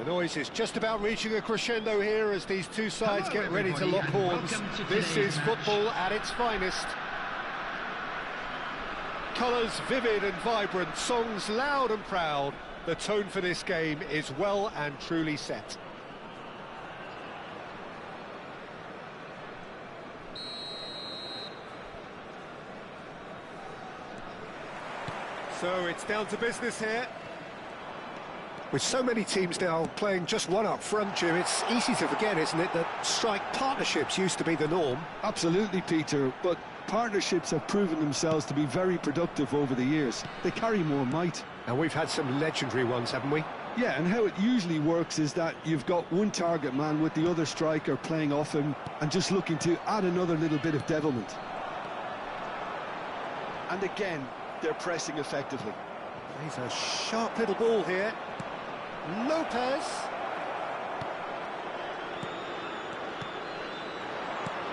The noise is just about reaching a crescendo here as these two sides get ready to lock horns. This is football at its finest. Colours vivid and vibrant, songs loud and proud. The tone for this game is well and truly set. So it's down to business here. With so many teams now playing just one up front, Jim, it's easy to forget, isn't it, that strike partnerships used to be the norm? Absolutely, Peter, but partnerships have proven themselves to be very productive over the years. They carry more might. And we've had some legendary ones, haven't we? Yeah, and how it usually works is that you've got one target man with the other striker playing off him and just looking to add another little bit of devilment. And again, they're pressing effectively. He's a sharp little ball here. Lopez.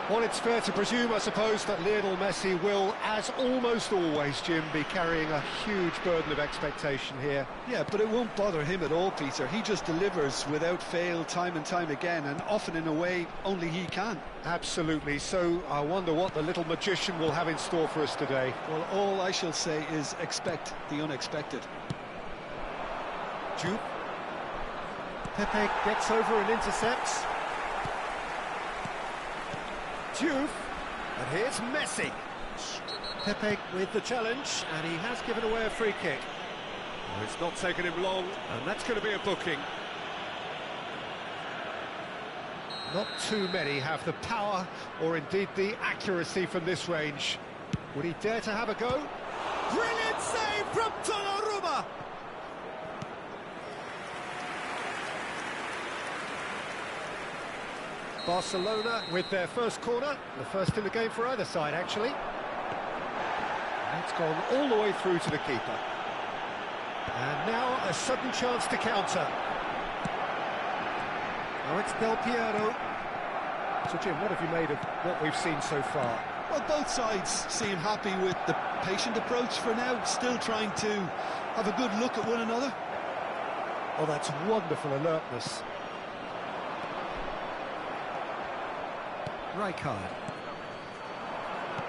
Well, it's fair to presume, I suppose, that Lionel Messi will, as almost always, Jim, be carrying a huge burden of expectation here. Yeah, but it won't bother him at all, Peter. He just delivers without fail time and time again, and often in a way only he can. Absolutely. So I wonder what the little magician will have in store for us today. Well, all I shall say is expect the unexpected. Jupe. Pepe gets over and intercepts. Juve, and here's Messi. Pepe with the challenge, and he has given away a free kick. Well, it's not taken him long, and that's going to be a booking. Not too many have the power, or indeed the accuracy from this range. Would he dare to have a go? Brilliant save from Donnarumma! Barcelona with their first corner, the first in the game for either side, actually. And it's gone all the way through to the keeper. And now a sudden chance to counter. Now it's Del Piero. So, Jim, what have you made of what we've seen so far? Well, both sides seem happy with the patient approach for now, still trying to have a good look at one another. Oh, that's wonderful alertness. Rijkaard.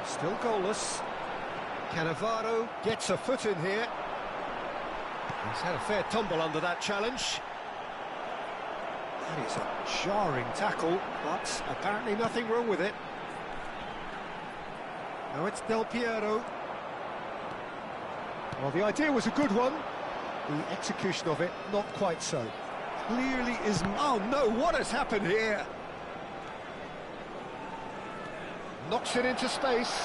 Still goalless. Cannavaro gets a foot in here. He's had a fair tumble under that challenge. That is a jarring tackle, but apparently nothing wrong with it. Now it's Del Piero. Well, the idea was a good one. The execution of it, not quite so. Clearly is... Oh no, what has happened here? Knocks it into space.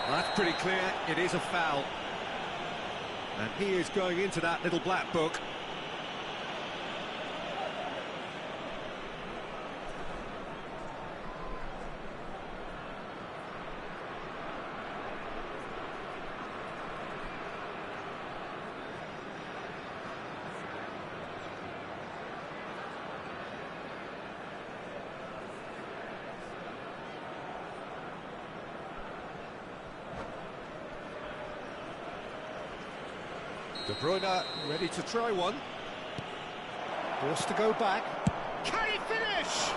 Well, that's pretty clear, it is a foul. And he is going into that little black book. De Bruyne ready to try one. Forced to go back. Can he finish?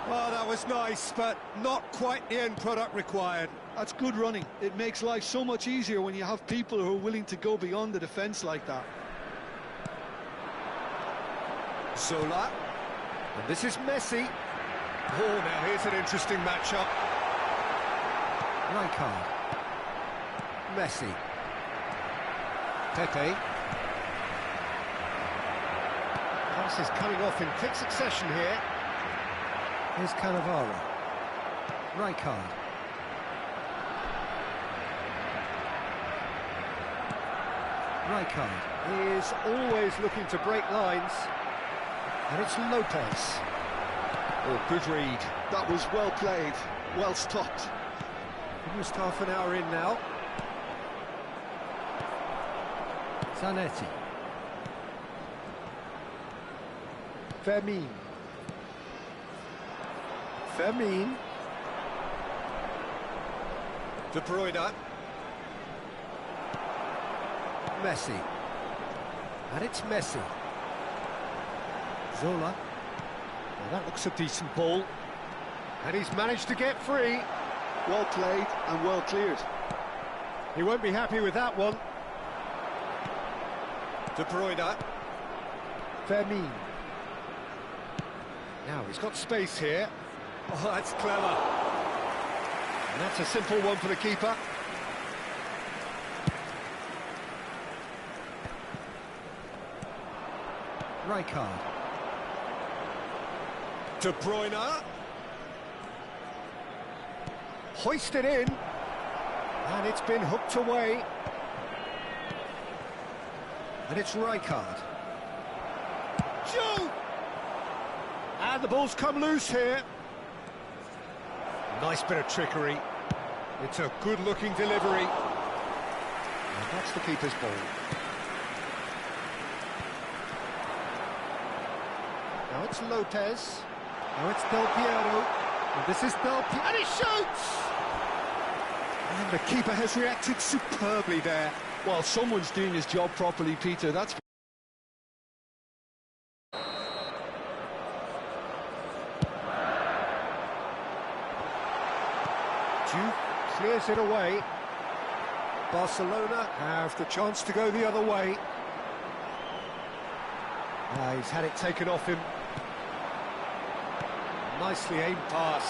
Oh, that was nice, but not quite the end product required. That's good running. It makes life so much easier when you have people who are willing to go beyond the defence like that. Zola. And this is Messi. Oh, now here's an interesting matchup. Rijkaard. Messi. Pepe. Passes coming off in quick succession here. Here's Cannavaro. Rijkaard. Rijkaard is always looking to break lines. And it's Lopez. Oh, good read. That was well played, well stopped. Almost half an hour in now. Zanetti. Fermin. De Bruyne. Messi. And it's Messi. Zola. Well, that looks a decent ball. And he's managed to get free. Well played and well cleared. He won't be happy with that one. De Bruyne. Vermeer. Now he's got space here. Oh, that's clever. And that's a simple one for the keeper. Rijkaard. De Bruyne. Hoisted in. And it's been hooked away. And it's Rijkaard. Joe! And the ball's come loose here. Nice bit of trickery. It's a good-looking delivery. And that's the keeper's ball. Now it's Lopez. Now it's Del Piero. And this is Del Piero. And he shoots! And the keeper has reacted superbly there. Well, someone's doing his job properly, Peter. That's... Juve clears it away. Barcelona have the chance to go the other way. He's had it taken off him. Nicely aimed pass.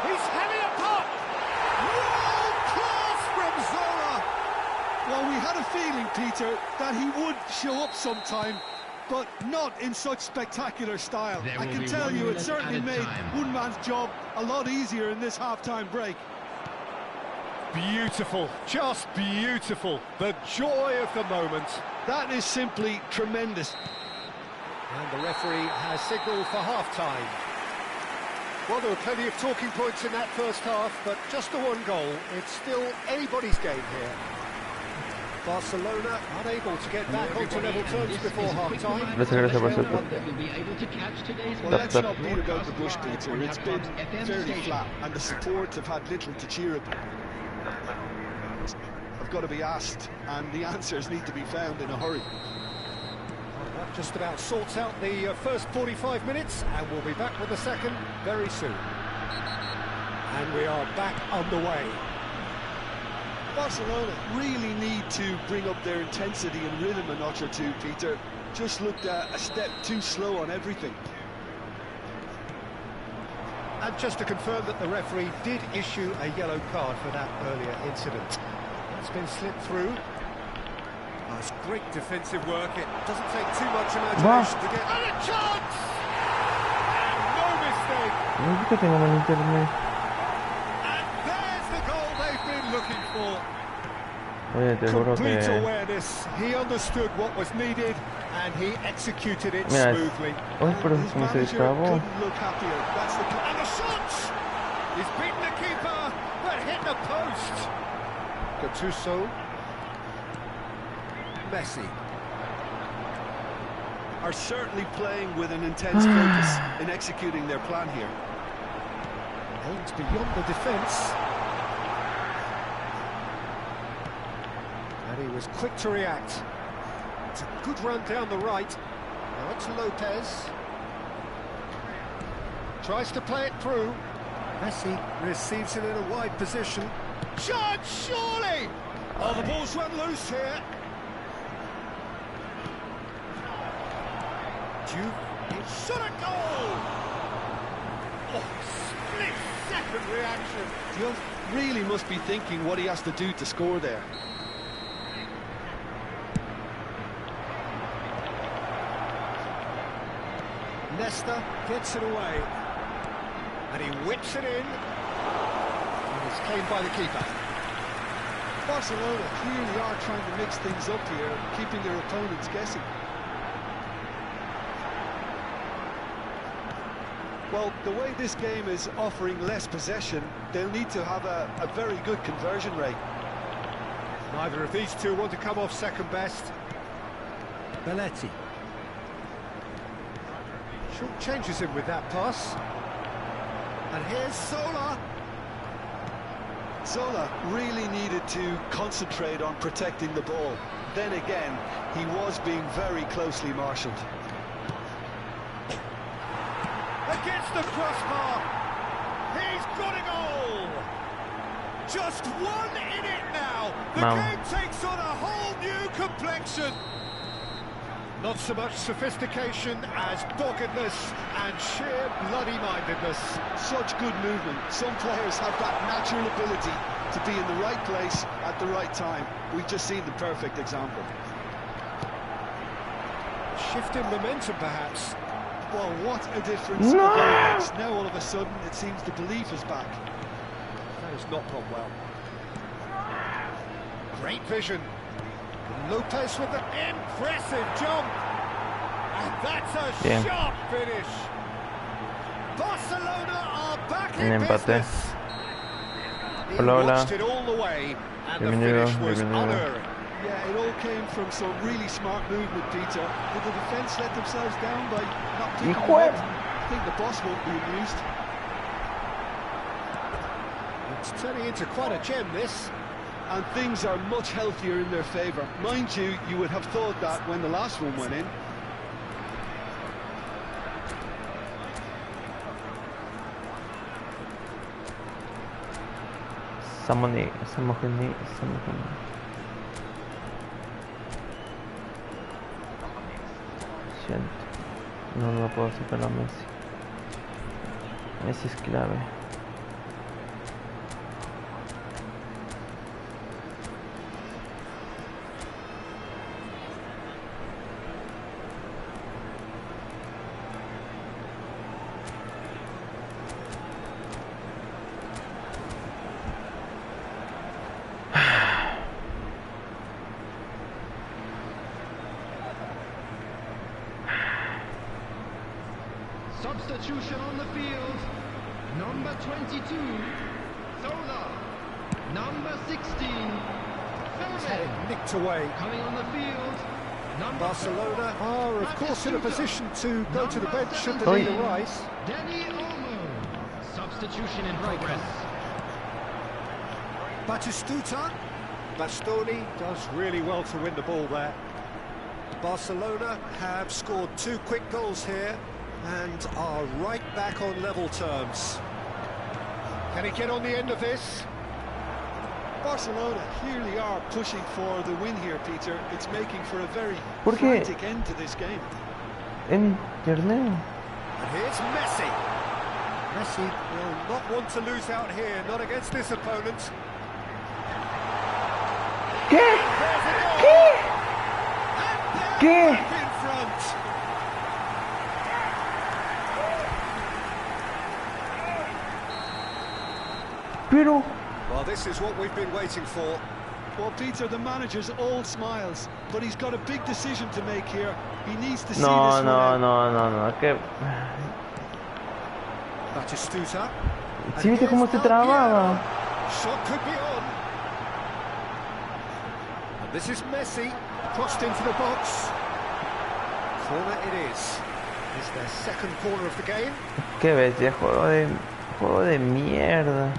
He's having a pop! World class from Zola! Well, we had a feeling, Peter, that he would show up sometime, but not in such spectacular style. I can tell you it certainly made one man's job a lot easier in this half-time break. Beautiful, just beautiful. The joy of the moment. That is simply tremendous. And the referee has signalled for half-time. Well, there were plenty of talking points in that first half, but just the one goal. It's still anybody's game here. Barcelona unable to get back onto level terms before half-time. Well, let's not beat about the bush, Peter. It's been fairly flat, and the support have had little to cheer about. I've got to be asked, and the answers need to be found in a hurry. Well, that just about sorts out the first 45 minutes, and we'll be back with the second very soon. And we are back underway. Barcelona really need to bring up their intensity and rhythm a notch or two, Peter. Just looked a step too slow on everything. And just to confirm that the referee did issue a yellow card for that earlier incident. It's been slipped through. That's great defensive work. It doesn't take too much imagination to get... And a chance! And no mistake! And there's the goal they've been looking for. Complete awareness. He understood what was needed and he executed it smoothly. His manager couldn't look happier. That's the... And the shot! He's beaten the keeper, but hit the post. Gattuso. Messi. Are certainly playing with an intense focus in executing their plan here. Aims beyond the defence. And he was quick to react. It's a good run down the right. Now it's Lopez. Tries to play it through. Messi receives it in a wide position. Charge, surely! Oh, the ball's run loose here. Juve, shot a goal! Oh, split-second reaction. Juve really must be thinking what he has to do to score there. Nesta gets it away. And he whips it in. And it's claimed by the keeper. Barcelona clearly are trying to mix things up here, keeping their opponents guessing. Well, the way this game is offering less possession, they'll need to have a very good conversion rate. Neither of these two want to come off second best. Belletti. Short changes him with that pass. And here's Zola. Zola really needed to concentrate on protecting the ball. Then again, he was being very closely marshalled. the crossbar. He's got a goal. Just one in it now. The game takes on a whole new complexion. Not so much sophistication as doggedness and sheer bloody-mindedness. Such good movement. Some players have that natural ability to be in the right place at the right time. We've just seen the perfect example. Shift in momentum, perhaps. Well, what a difference. Now all of a sudden it seems the belief is back. That has not gone well. Great vision. Lopez with an impressive jump. And that's a sharp finish. Barcelona are back in business. He watched it all the way, and the finish was unerring. Yeah, it all came from some really smart movement, Peter. Did the defence let themselves down by not picking him up? I think the boss won't be amused. It's turning into quite a gem, this. And things are much healthier in their favour. Mind you, you would have thought that when the last one went in. No lo puedo sacar a Messi. Messi es clave. Substitution on the field. Number 22, Hola. Number 16, He's had it nicked away. coming on the field. Barcelona are, of course, in a position to go to the bench should the need arise. Substitution in progress. Batistuta. Bastoni does really well to win the ball there. Barcelona have scored 2 quick goals here and are right back on level terms. Can he get on the end of this? Barcelona clearly are pushing for the win here, Peter. It's making for a very frantic end to this game. En torneo. And here's Messi. Messi will not want to lose out here, not against this opponent. ¿Qué? ¿Qué? In front. Pero... Well, this is what we've been waiting for. Well, Peter, the manager's all smiles, but he's got a big decision to make here. He needs to see this No, one no, que... Batistuta. ¿Sí viste cómo se trababa? Shot could be on. And this is Messi, crossed into the box. Corner it is. It's their second corner of the game. Qué bestia, juego de mierda.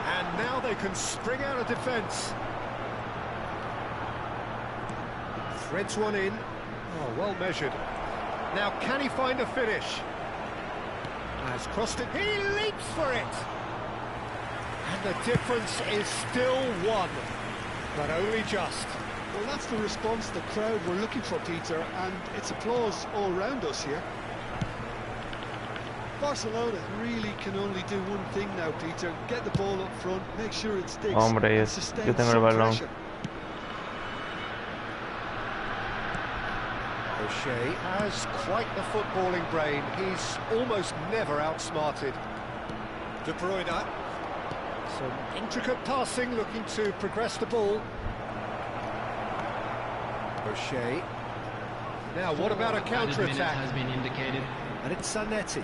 And now they can spring out of defence. Threads one in. Oh, well measured. Now, can he find a finish? Has crossed it. He leaps for it. And the difference is still 1, but only just. Well, that's the response the crowd were looking for, Peter, and it's applause all round us here. Barcelona really can only do one thing now, Peter. Get the ball up front, make sure it sticks, Hombre, and sustain yo tengo el some balón. pressure. O'Shea has quite the footballing brain. He's almost never outsmarted. De Bruyne. Some intricate passing, looking to progress the ball. O'Shea. Now, what about a counter-attack? Has been indicated. And it's Zanetti.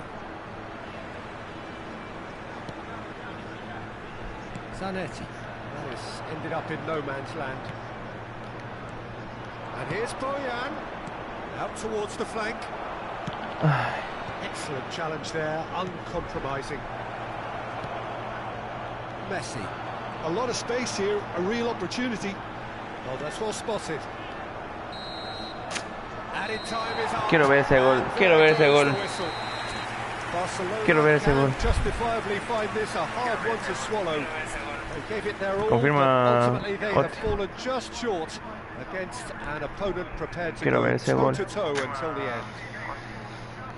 Zanetti. That has ended up in no man's land. And here's Boyan. Out towards the flank. Excellent challenge there, uncompromising. Messi. A lot of space here, a real opportunity. Oh, that's well spotted. Added time is on. Quiero ver ese gol, quiero ver ese gol. Quiero ver ese gol. Justifiably find this a hard one to swallow. They gave it their all, Confirma but ultimately they have Ot. fallen just short against an opponent prepared to Quiero ver go ese gol. toe-to-toe until the end.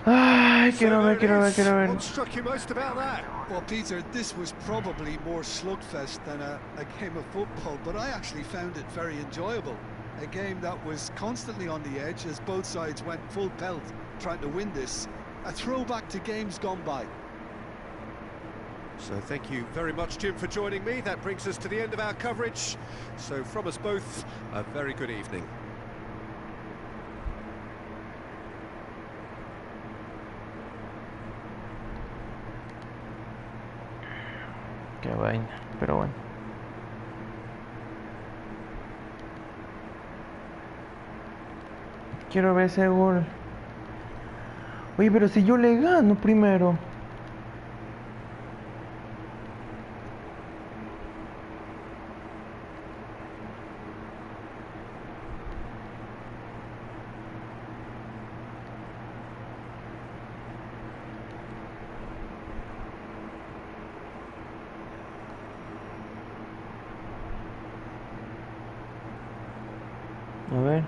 Ay, quiero So ver, quiero ver, there it is. quiero ver. What struck you most about that? Well, Peter, this was probably more slugfest than a game of football, but I actually found it very enjoyable. A game that was constantly on the edge as both sides went full pelt trying to win this. A throwback to games gone by. So thank you very much, Jim, for joining me. That brings us to the end of our coverage. So from us both, a very good evening. Qué vaina, pero bueno. Quiero ver ese gol. Oye, pero si yo le gano primero. A ver.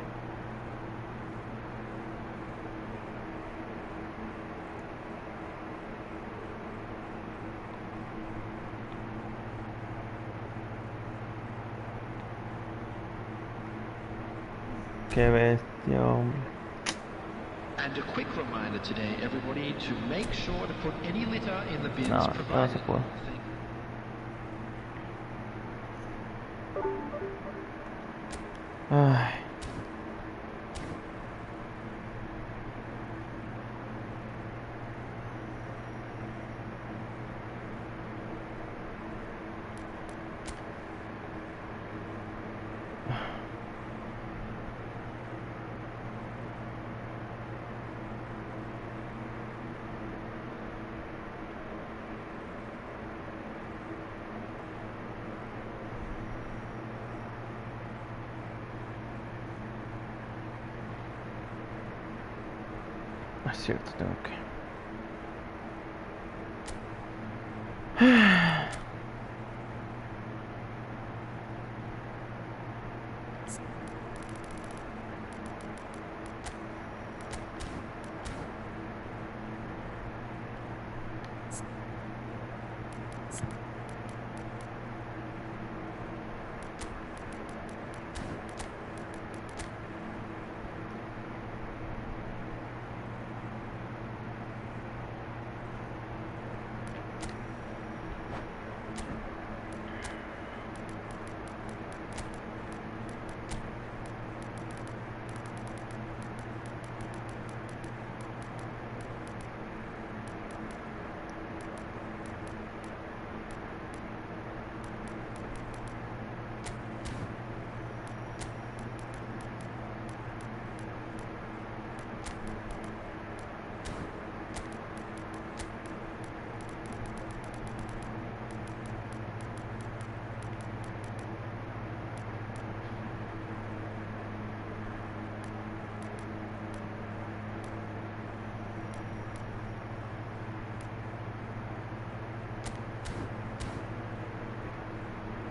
Qué bestia, hombre. And a quick reminder today, everybody, to make sure to put any litter in the bins No, no provided. se puede. Ay. Es cierto, tengo que...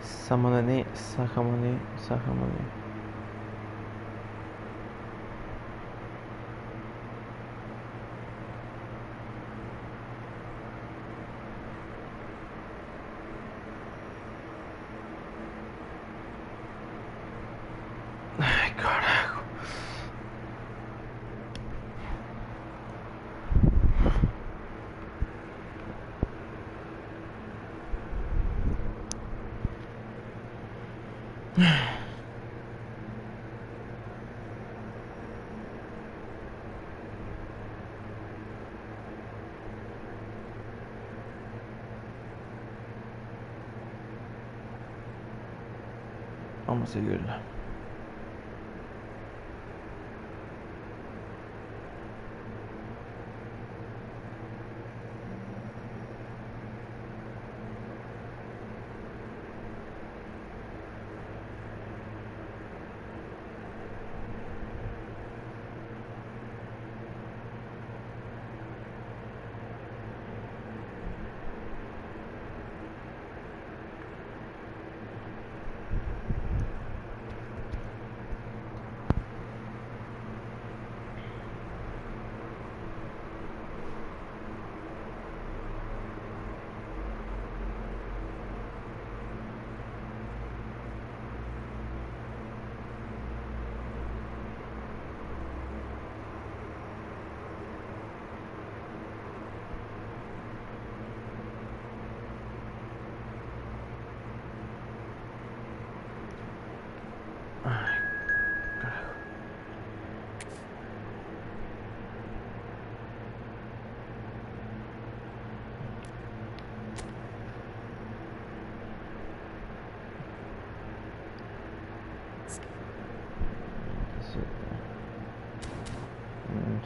Samonani, Sahamoni, Sahamoni. Ay, carajo. Vamos a seguirla.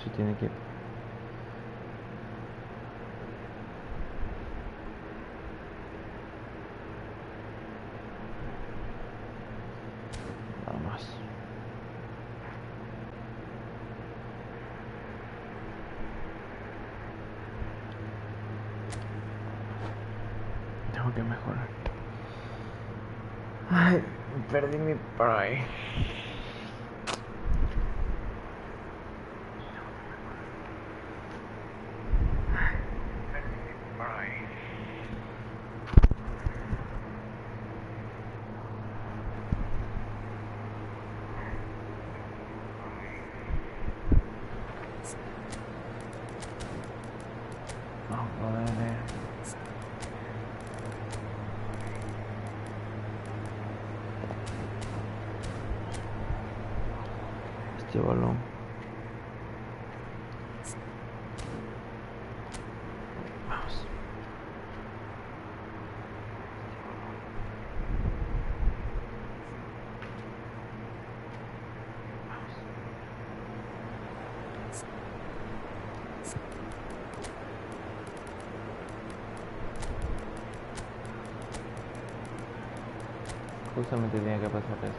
Si tiene que... Nada más. Tengo que mejorar. Ay, perdí mi pride. Este balón. Vamos. Justamente tenía que pasar esto.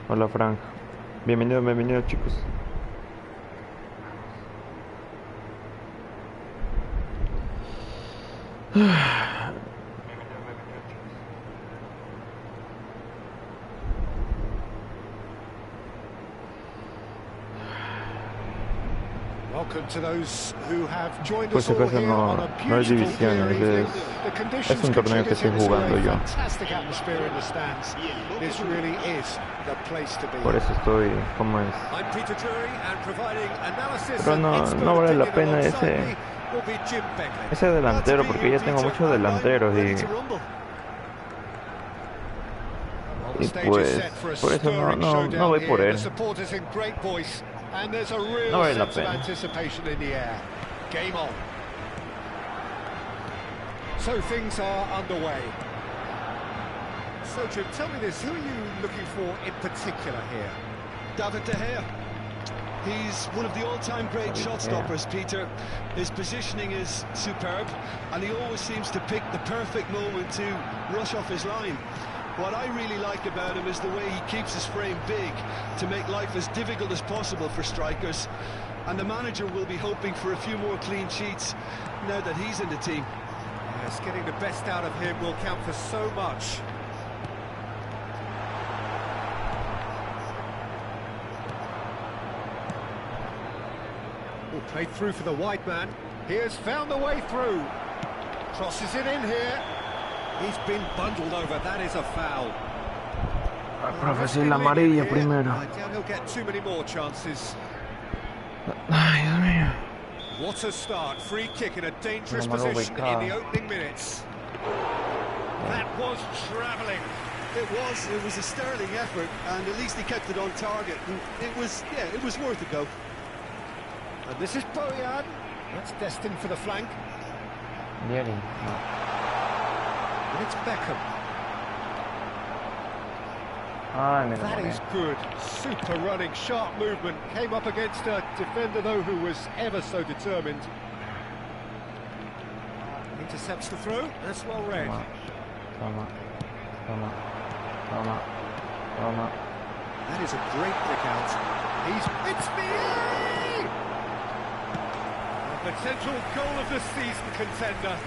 Hola Frank, bienvenidos chicos. Por si acaso no es divisiones, es un torneo que estoy jugando yo. Por eso estoy como es. Pero no vale la pena ese delantero, porque ya tengo muchos delanteros y pues por eso no voy por él. No vale la pena. So things are underway. So Jim, tell me this, who are you looking for in particular here? David De Gea. He's one of the all-time great shot stoppers, Peter. His positioning is superb, and he always seems to pick the perfect moment to rush off his line. What I really like about him is the way he keeps his frame big to make life as difficult as possible for strikers. And the manager will be hoping for a few more clean sheets now that he's in the team. Yes, getting the best out of him will count for so much. Oh, played through for the wide man. Here's found the way through. Crosses it in here. He's been bundled over. That is a foul. Profesor, la amarilla primero. I doubt he'll get too many more chances. Ay, Dios mío. What a start. Free kick in a dangerous position in the opening minutes. That was travelling. It was a sterling effort, and at least he kept it on target. And it was worth a go. And this is Bojan. That's destined for the flank. Nearly. And it's Beckham. That is good. Super running, sharp movement. Came up against a defender, though, who was ever so determined. Intercepts the throw. That's well read. That is a great pick out. It's me! A potential goal of the season contender,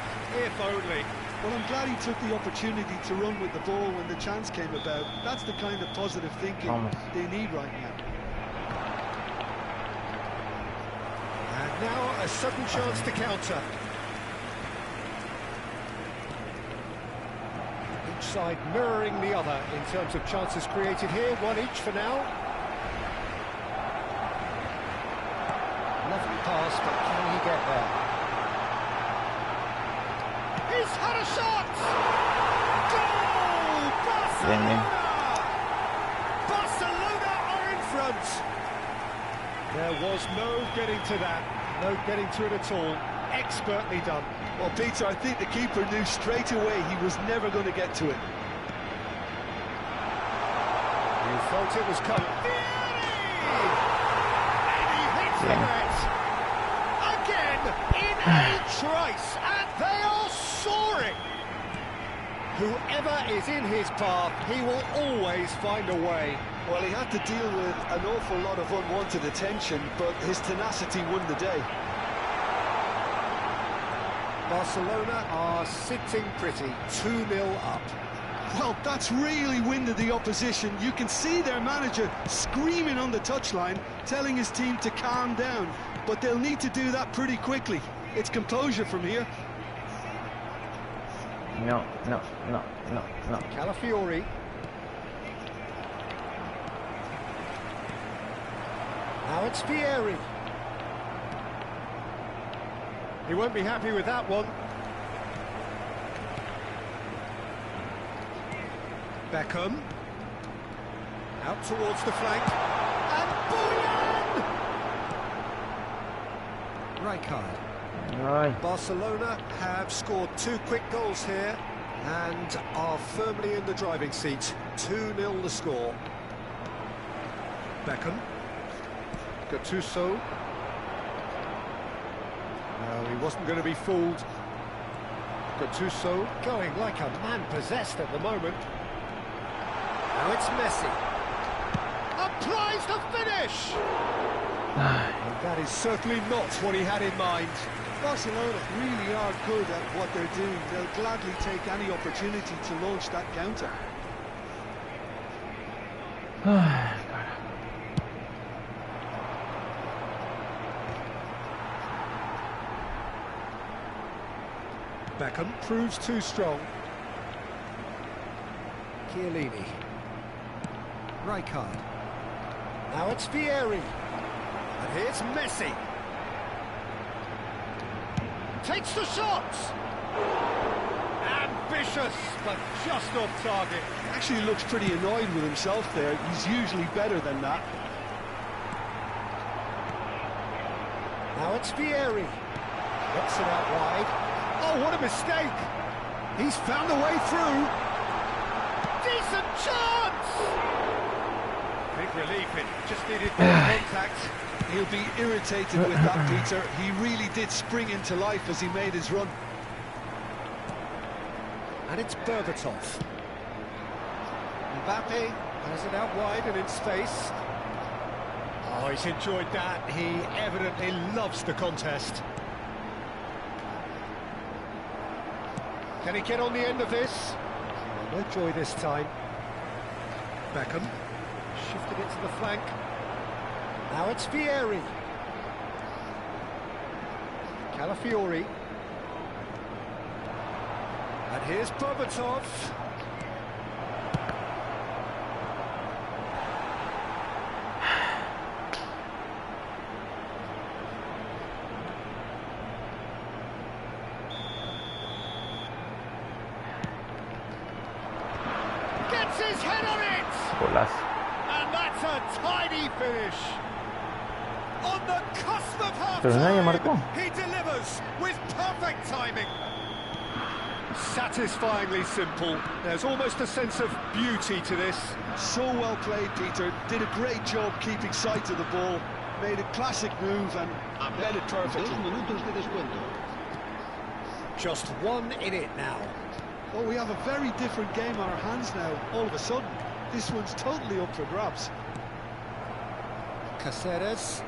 if only. Well, I'm glad he took the opportunity to run with the ball when the chance came about. That's the kind of positive thinking they need right now. And now a sudden chance to counter. Each side mirroring the other in terms of chances created here, one each for now. Lovely pass, but can he get there? He's had a shot! Goal! Barcelona! Barcelona are in front! There was no getting to that, no getting to it at all. Expertly done. Well, Peter, I think the keeper knew straight away he was never going to get to it. You felt it was coming. And he hits the net. Again, in a trice, and they are soaring. Whoever is in his path, he will always find a way. Well, he had to deal with an awful lot of unwanted attention, but his tenacity won the day. Barcelona are sitting pretty, 2-0 up. Well, that's really winded the opposition. You can see their manager screaming on the touchline, telling his team to calm down. But they'll need to do that pretty quickly. It's composure from here. No. Calafiori. Now it's Vieri. He won't be happy with that one. Beckham. Out towards the flank. And Boyan! Rijkaard. Right. Barcelona have scored 2 quick goals here and are firmly in the driving seat. 2-0 the score. Beckham. Gattuso. No, he wasn't going to be fooled. Gattuso going like a man possessed at the moment. Now it's Messi. Applies the finish! And that is certainly not what he had in mind. Barcelona really are good at what they're doing. They'll gladly take any opportunity to launch that counter. Beckham proves too strong. Chiellini. Rijkaard. Now it's Vieri. And here's Messi. Takes the shot. Ambitious, but just off target. Actually looks pretty annoyed with himself there. He's usually better than that. Now it's Vieri. Gets it out wide. Oh, what a mistake! He's found a way through. Decent chance! Big relief, it just needed more contact. He'll be irritated with that, Peter. He really did spring into life as he made his run. And it's Berbatov. Mbappe has it out wide and in space. Oh, he's enjoyed that. He evidently loves the contest. Can he get on the end of this? Oh, no joy this time. Beckham shifted it to the flank. Now it's Vieri. Calafiori. And here's Berbatov. Gets his head on it! Hola. And that's a tidy finish. On the cusp of Pero nadie marcó. half-time, he delivers with perfect timing. Satisfyingly simple. There's almost a sense of beauty to this. So well played, Peter. Did a great job keeping sight of the ball. Made a classic move and led it perfectly. Just one in it now. Well, we have a very different game on our hands now, all of a sudden. This one's totally up for grabs. Caceres.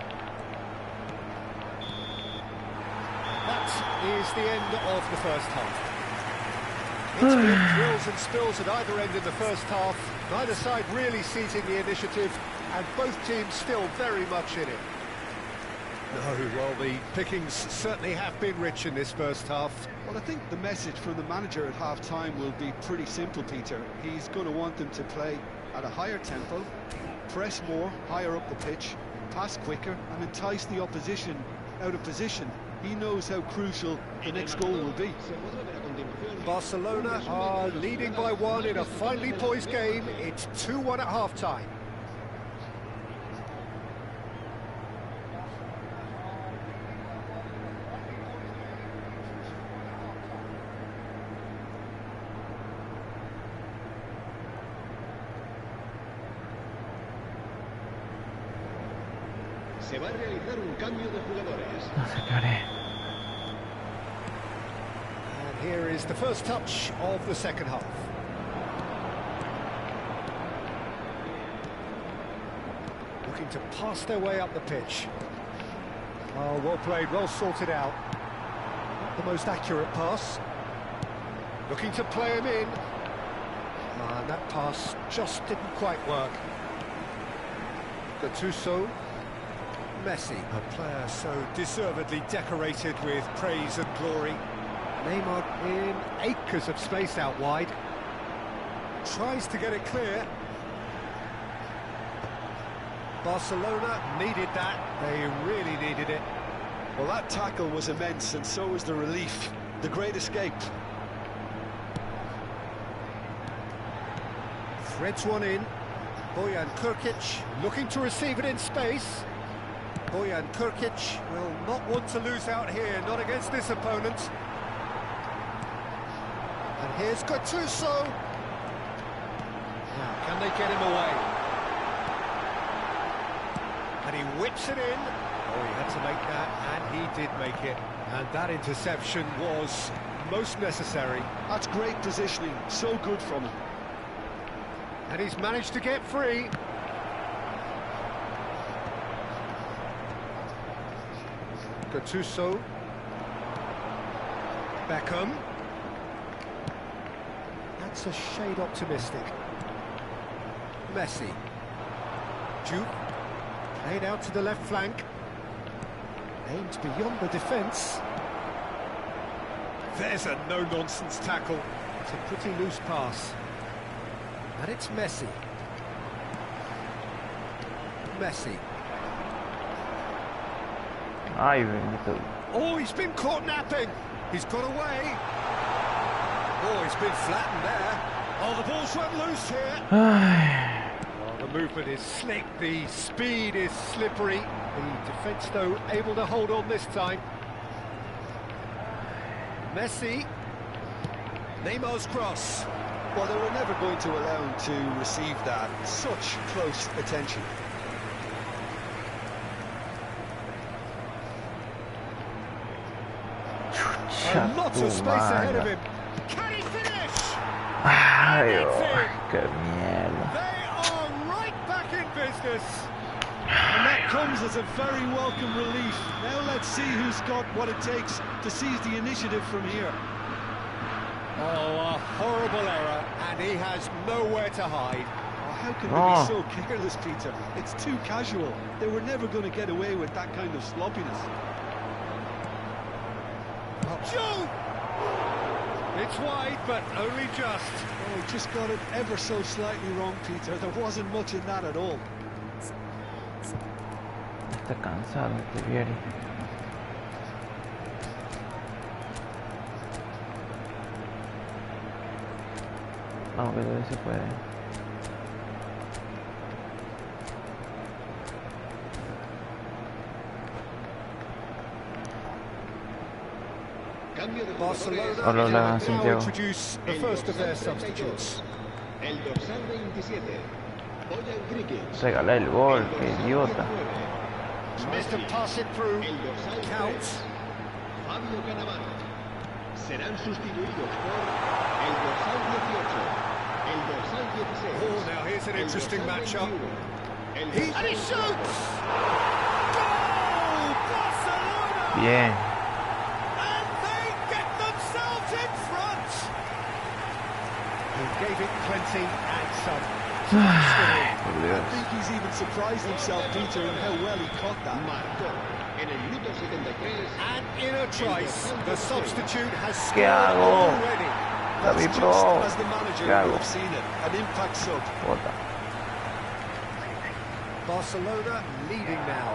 That is the end of the first half. It's been thrills and spills at either end in the first half. Neither side really seizing the initiative, and both teams still very much in it. No, well, the pickings certainly have been rich in this first half. Well, I think the message from the manager at half-time will be pretty simple, Peter. He's going to want them to play at a higher tempo, press more, higher up the pitch, pass quicker, and entice the opposition out of position. He knows how crucial the next goal will be. Barcelona are leading by 1 in a finely poised game. It's 2-1 at half-time. Se va a realizar un cambio de jugadores. No sé qué haré. And here is the first touch of the second half. Looking to pass their way up the pitch. Oh, well played, well sorted out. Not the most accurate pass. Looking to play him in. And that pass just didn't quite work. Gattuso. Messi, a player so deservedly decorated with praise and glory. Neymar in acres of space out wide. Tries to get it clear. Barcelona needed that. They really needed it. Well, that tackle was immense, and so was the relief. The great escape. Threads one in. Bojan Krkić looking to receive it in space. Bojan Krkić will not want to lose out here, not against this opponent. And here's Gattuso. Now, can they get him away? And he whips it in. Oh, he had to make that, and he did make it. And that interception was most necessary. That's great positioning, so good from him. And he's managed to get free. Gattuso. Beckham. That's a shade optimistic. Messi. Juke. Played out to the left flank. Aimed beyond the defence. There's a no-nonsense tackle. It's a pretty loose pass. And it's Messi. Messi. Ay, bendito. Oh, he's been caught napping. He's got away. Oh, he's been flattened there. Oh, the ball's run loose here. Oh, the movement is slick. The speed is slippery. The defence, though, able to hold on this time. Messi. Neymar's cross. Well, they were never going to allow him to receive that. Such close attention. And lots of space ahead of him. Can he finish? Ay, qué mierda. They are right back in business. And that comes as a very welcome relief. Now let's see who's got what it takes to seize the initiative from here. Oh, a horrible error, and he has nowhere to hide. Oh, how can they be so careless, Peter? It's too casual. They were never going to get away with that kind of sloppiness. Joe! It's wide, but only just. Oh, he just got it ever so slightly wrong, Peter. There wasn't much in that at all. Está cansado este Vieri. Vamos, que todavía se puede. Barcelona Hola, now Santiago. introduce the first of their substitutes. El dorsal 27. Bojan Krkić. Regala el gol, qué idiota. Missed to pass it through. El dorsal Counts. 3. Fabio Cannavaro. Serán sustituidos por el dorsal 18. El dorsal 16. Oh, now here's an interesting matchup. El And he dorsal shoots! Goal! Barcelona! Bien. And they get themselves in front! He gave it plenty and some. Ay, por I Dios. think he's even surprised himself, Peter, in how well he caught that. marcó en el And in a trice, the substitute has ¿Qué scored hago? already. David That's Pro. just as the manager ¿Qué hago? would have seen it. An impact sub. Bota. Barcelona leading now.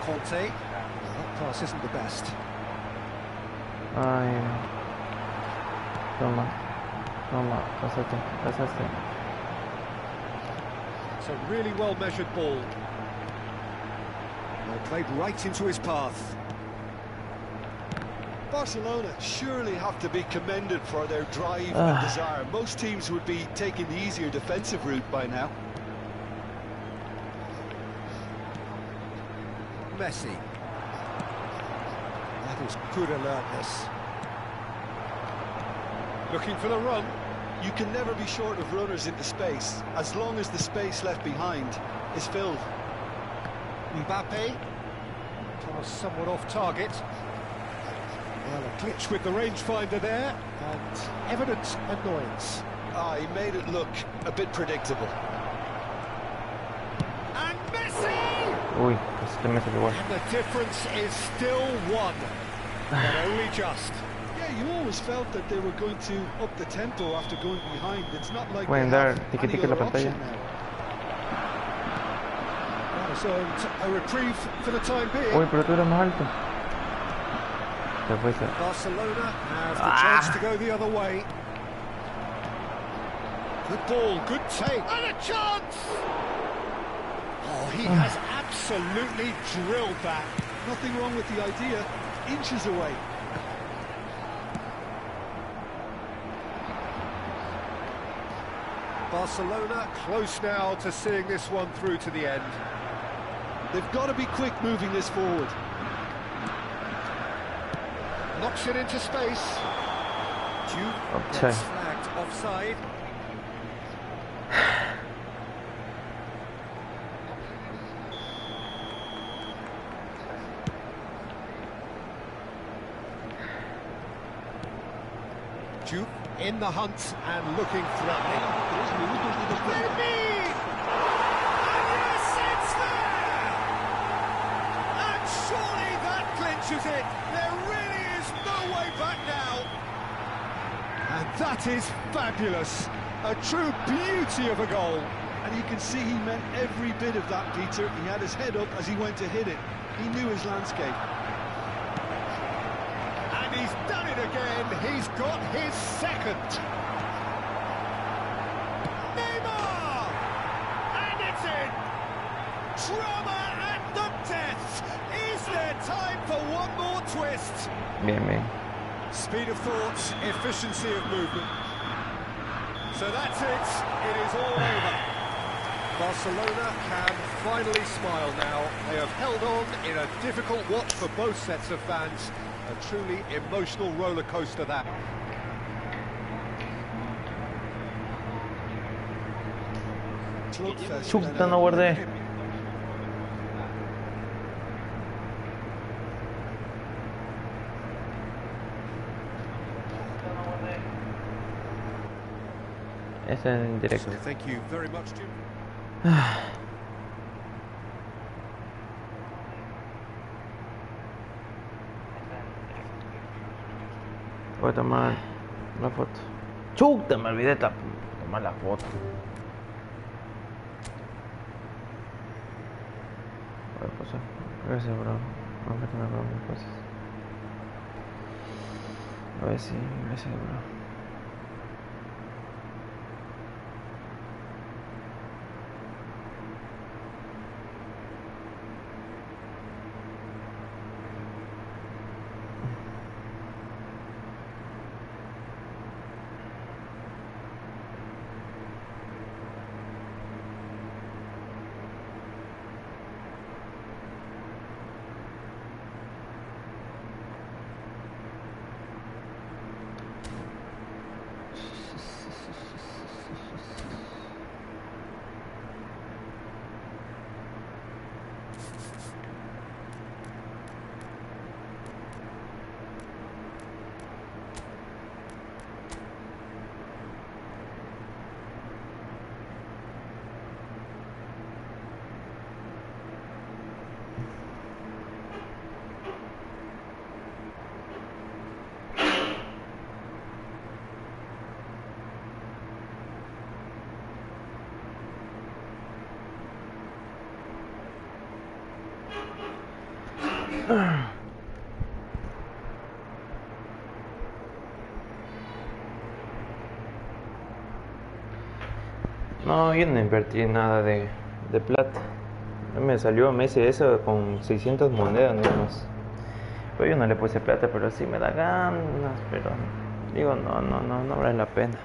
Conte. That pass isn't the best. Ay. Toma. Toma. Pasaste. It's a really well-measured ball. Well, played right into his path. Barcelona surely have to be commended for their drive and desire. Most teams would be taking the easier defensive route by now. Messi. That is good alertness. Looking for the run. You can never be short of runners into space, as long as the space left behind is filled. Mbappe. Pass somewhat off target. Well, a glitch with the rangefinder there, and evident annoyance. He made it look a bit predictable. And Messi! Uy, pues le mete igual. And the difference is still one, but only just. Yeah, you always felt that they were going to up the tempo after going behind. It's not like Pueden they dar have tiqui any tiqui la other option pantalla. now. That has earned a reprieve for the time being. Uy, pero tú eres más alto. Se puede ser. Barcelona have the chance to go the other way. Good ball, good take, and a chance! Oh, he has absolutely drilled that. Nothing wrong with the idea. Inches away. Barcelona close now to seeing this one through to the end. They've got to be quick moving this forward. Knocks it into space. Duke Offside. gets flagged offside. Duke in the hunt and looking threatening. Maybe! And yes, it's there! And surely that clinches it. There really is no way back now. And that is fabulous. A true beauty of a goal. And you can see he meant every bit of that, Peter. He had his head up as he went to hit it. He knew his landscape. And he's done it again. He's got his second. Neymar! And it's in. Drama at the death. Is there time for one more twist? Bien, bien. Speed of thought, efficiency of movement. So that's it. It is all over. Barcelona can finally smile now. They have held on in a difficult watch for both sets of fans. A truly emotional roller coaster that. Chuta, no guardé. Es en directo. So thank you very much, Jim. Voy a tomar la foto. Chuta, me olvidé de tomar la foto. A ver, pues, gracias, bro. Vamos a tomar mis cosas. A ver si, gracias, bro. No, yo no invertí nada de plata. Me salió, me hice eso con 600 monedas nada más. Pero yo no le puse plata, pero sí me da ganas. Pero digo, no vale la pena.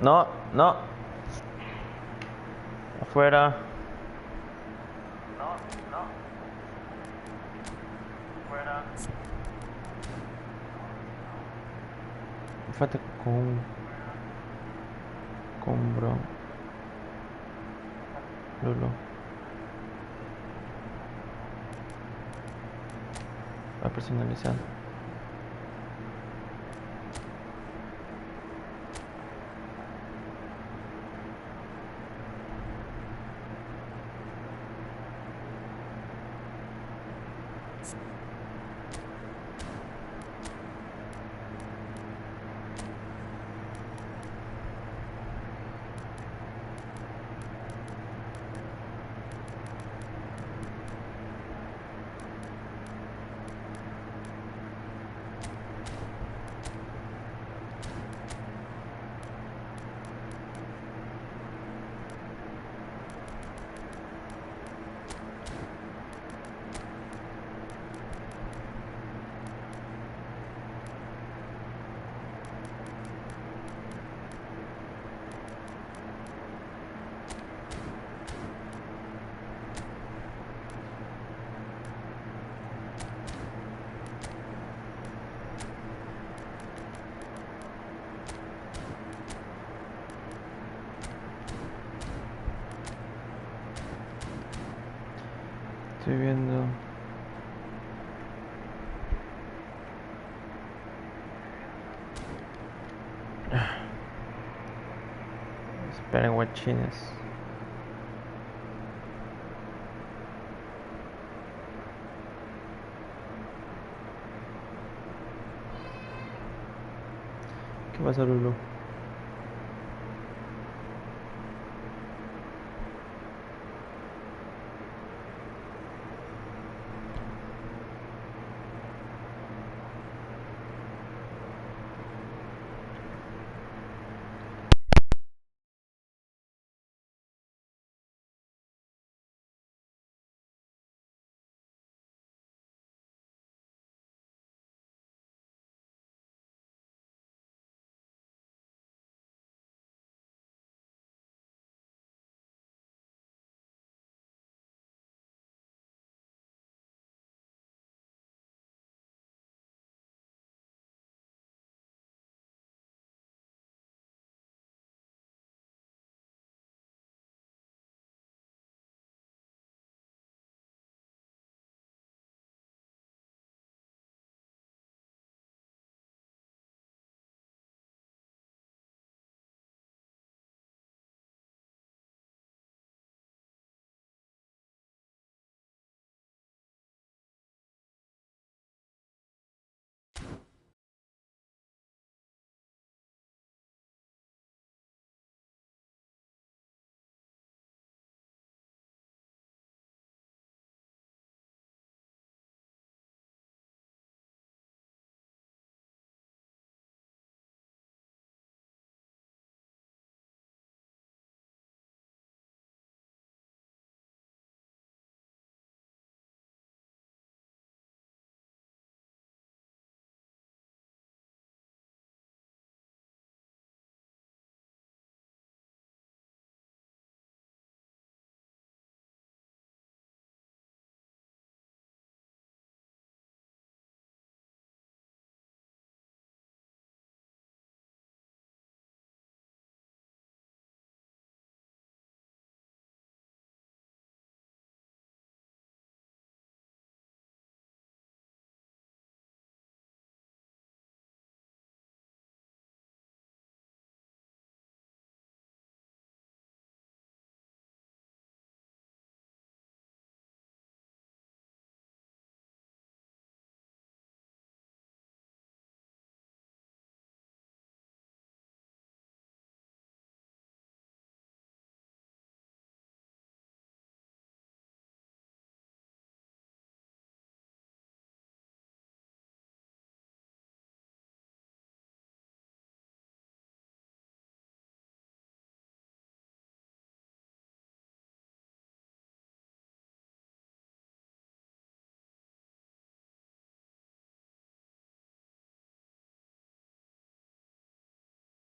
No. Afuera. No. Afuera. Falta bro. Lolo. Va personalizando. Estoy viendo. Esperen, guachines. ¿Qué pasa, Lulu?